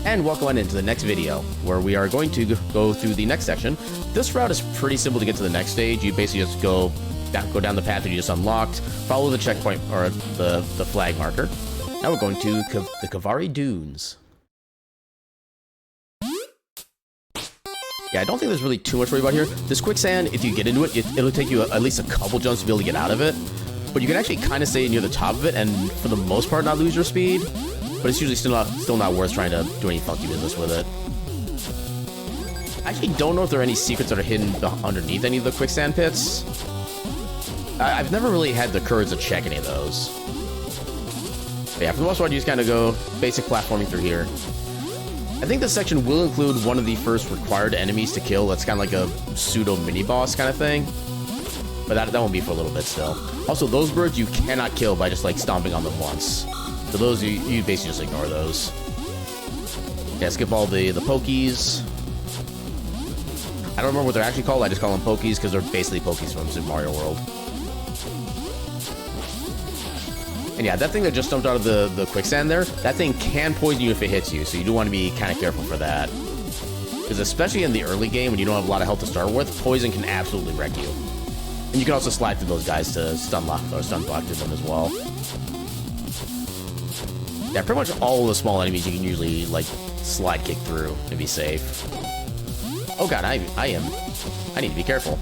And welcome on into the next video, where we are going to go through the next section. This route is pretty simple to get to the next stage. You basically just go down the path that you just unlocked, follow the checkpoint, or the flag marker. Now we're going to the Khevari Dunes. Yeah, I don't think there's really too much to worry about here. This quicksand, if you get into it, it'll take you at least a couple jumps to be able to get out of it. But you can actually kind of stay near the top of it, and for the most part not lose your speed. But it's usually still not worth trying to do any funky business with it. I actually don't know if there are any secrets that are hidden underneath any of the quicksand pits. I've never really had the courage to check any of those. But yeah, for the most part, you just kind of go basic platforming through here. I think this section will include one of the first required enemies to kill. That's kind of like a pseudo mini-boss kind of thing. But that won't be for a little bit still. Also, those birds you cannot kill by just like stomping on them once. So those, you basically just ignore those. Yeah, skip all the pokies. I don't remember what they're actually called. I just call them pokies because they're basically pokies from Super Mario World. And yeah, that thing that just jumped out of the quicksand there, that thing can poison you if it hits you, so you do want to be kind of careful for that. Because especially in the early game, when you don't have a lot of health to start with, poison can absolutely wreck you. And you can also slide through those guys to stun block through them as well. Yeah, pretty much all of the small enemies you can usually, like, slide kick through to be safe. Oh god, I need to be careful.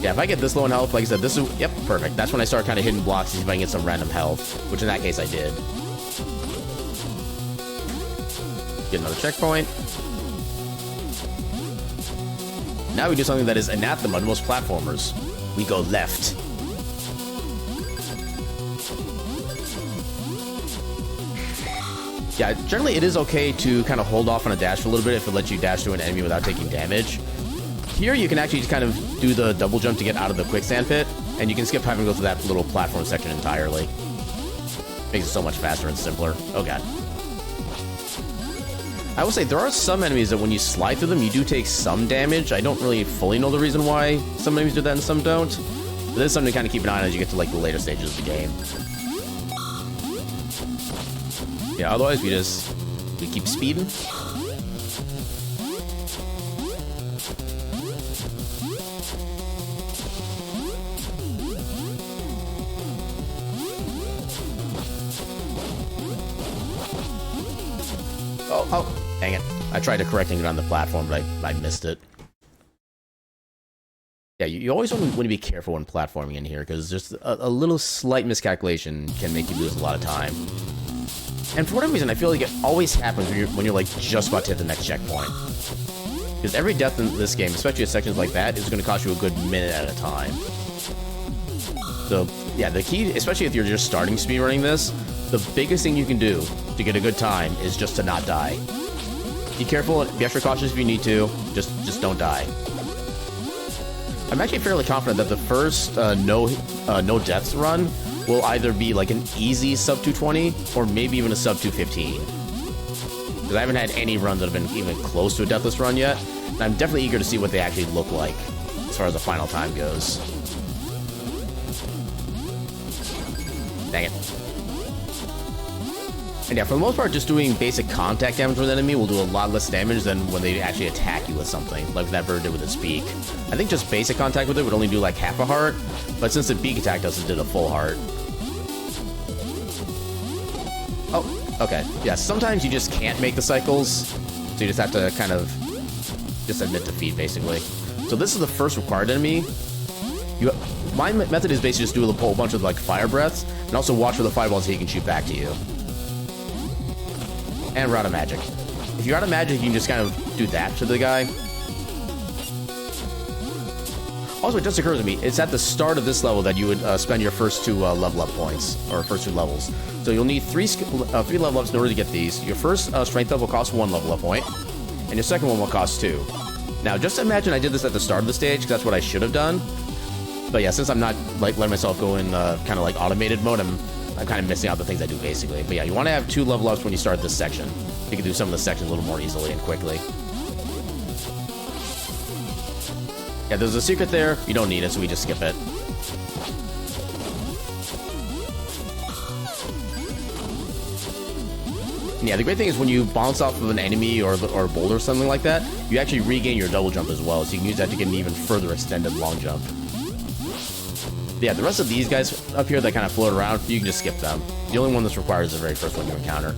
Yeah, if I get this low in health, like I said, this is, yep, perfect. That's when I start kind of hitting blocks to see if I can get some random health, which in that case I did. Get another checkpoint. Now we do something that is anathema to most platformers. We go left. Yeah, generally it is okay to kind of hold off on a dash for a little bit if it lets you dash through an enemy without taking damage. Here you can actually just kind of do the double jump to get out of the quicksand pit, and you can skip having to go through that little platform section entirely. Makes it so much faster and simpler. Oh god. I will say, there are some enemies that when you slide through them, you do take some damage. I don't really fully know the reason why some enemies do that and some don't. But this is something to kind of keep an eye on as you get to like the later stages of the game. Yeah, otherwise we keep speeding. Oh, dang it. I tried to correcting it on the platform, but I missed it. Yeah, you always want to be careful when platforming in here, because just a little slight miscalculation can make you lose a lot of time. And for whatever reason, I feel like it always happens when you're like just about to hit the next checkpoint. Because every death in this game, especially at sections like that, is going to cost you a good minute at a time. So, yeah, the key, especially if you're just starting speedrunning this, the biggest thing you can do to get a good time is just to not die. Be careful, be extra cautious if you need to, just don't die. I'm actually fairly confident that the first no deaths run will either be like an easy sub 220 or maybe even a sub 215. Because I haven't had any runs that have been even close to a deathless run yet, and I'm definitely eager to see what they actually look like as far as the final time goes. Dang it. And yeah, for the most part, just doing basic contact damage with an enemy will do a lot less damage than when they actually attack you with something, like that bird did with its beak. I think just basic contact with it would only do like half a heart, but since the beak attacked us, it did a full heart. Oh, okay. Yeah, sometimes you just can't make the cycles, so you just have to kind of just admit defeat, basically. So this is the first required enemy. My method is basically just do a whole bunch of like fire breaths, and also watch for the fireballs so he can shoot back to you. And we're out of magic. If you're out of magic, you can just kind of do that to the guy. Also, it just occurs to me, it's at the start of this level that you would spend your first two level up points, or first two levels. So you'll need three level ups in order to get these. Your first strength level will cost 1 level up point, and your second one will cost 2. Now, just imagine I did this at the start of the stage, because that's what I should have done. But yeah, since I'm not like letting myself go in kind of like automated mode, I'm kind of missing out the things I do basically. But yeah, you want to have 2 level ups when you start this section. You can do some of the sections a little more easily and quickly. Yeah, there's a secret there. You don't need it, so we just skip it. And yeah, the great thing is when you bounce off of an enemy or a boulder or something like that, you actually regain your double jump as well, so you can use that to get an even further extended long jump. But yeah, the rest of these guys up here that kind of float around, you can just skip them. The only one that's required is the very first one you encounter.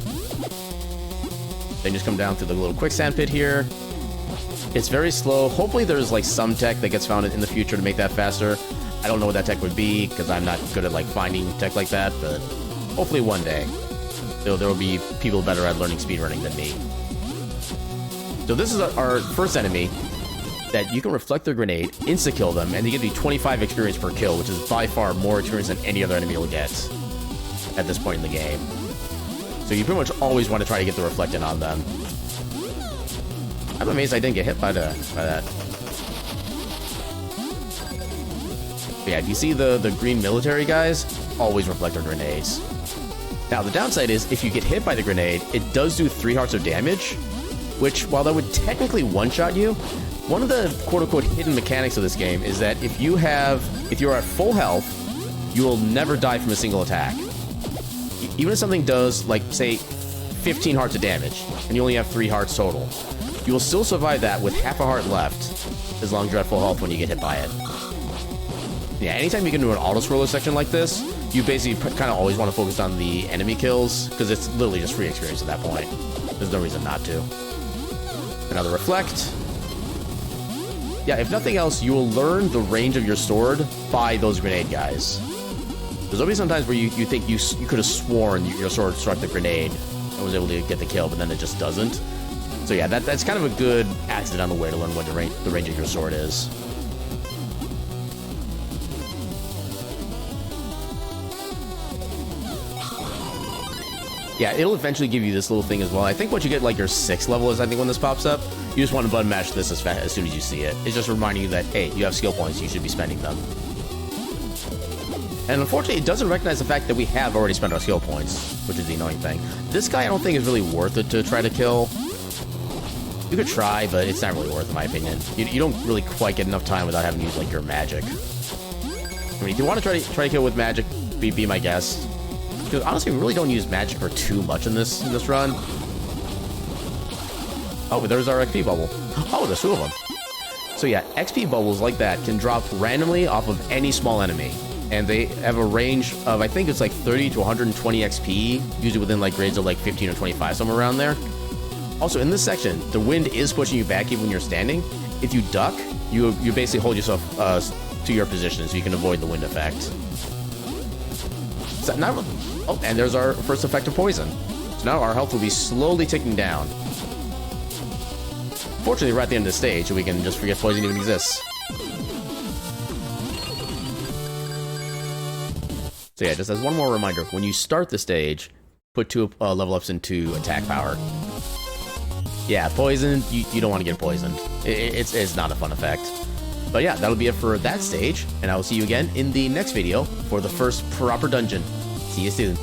Then just come down through the little quicksand pit here. It's very slow. Hopefully there's like some tech that gets found in the future to make that faster. I don't know what that tech would be, because I'm not good at like finding tech like that, but hopefully one day there will be people better at learning speedrunning than me. So this is our first enemy that you can reflect their grenade, insta-kill them, and they give you 25 experience per kill, which is by far more experience than any other enemy you'll get at this point in the game. So you pretty much always want to try to get the reflecting on them. I'm amazed I didn't get hit by that. But yeah, if you see the green military guys, always reflect their grenades. Now, the downside is, if you get hit by the grenade, it does do 3 hearts of damage, which, while that would technically one-shot you, one of the quote-unquote hidden mechanics of this game is that if you're at full health, you will never die from a single attack. Even if something does, like, say, 15 hearts of damage, and you only have 3 hearts total, you will still survive that with half a heart left, as long as you're at full health when you get hit by it. Yeah, anytime you get into an auto-scroller section like this, you basically kind of always want to focus on the enemy kills, because it's literally just free experience at that point. There's no reason not to. Another reflect. Yeah, if nothing else, you will learn the range of your sword by those grenade guys. There'll be some times where you think you could have sworn your sword struck the grenade and was able to get the kill, but then it just doesn't. So yeah, that's kind of a good accidental way to learn what the range of your sword is. Yeah, it'll eventually give you this little thing as well. I think once you get like your 6th level is I think when this pops up, you just want to button mash this as soon as you see it. It's just reminding you that, hey, you have skill points, you should be spending them. And unfortunately, it doesn't recognize the fact that we have already spent our skill points, which is the annoying thing. This guy I don't think is really worth it to try to kill. You could try, but it's not really worth it, in my opinion. You don't really quite get enough time without having to use like your magic. I mean, if you want to try to kill with magic, be my guest. Because honestly, we really don't use magic for too much in this run. Oh, but there's our XP bubble. Oh, there's 2 of them. So yeah, XP bubbles like that can drop randomly off of any small enemy. And they have a range of, I think it's like 30 to 120 XP, usually within like grades of like 15 or 25, somewhere around there. Also, in this section, the wind is pushing you back even when you're standing. If you duck, you basically hold yourself to your position so you can avoid the wind effect. So now, oh, and there's our first effect of poison. So now our health will be slowly ticking down. Fortunately, we're at the end of the stage, so we can just forget poison even exists. So yeah, just as one more reminder, when you start the stage, put 2 level ups into attack power. Yeah, poison, you don't want to get poisoned. It's not a fun effect. But yeah, that'll be it for that stage, and I will see you again in the next video for the first proper dungeon. See you soon.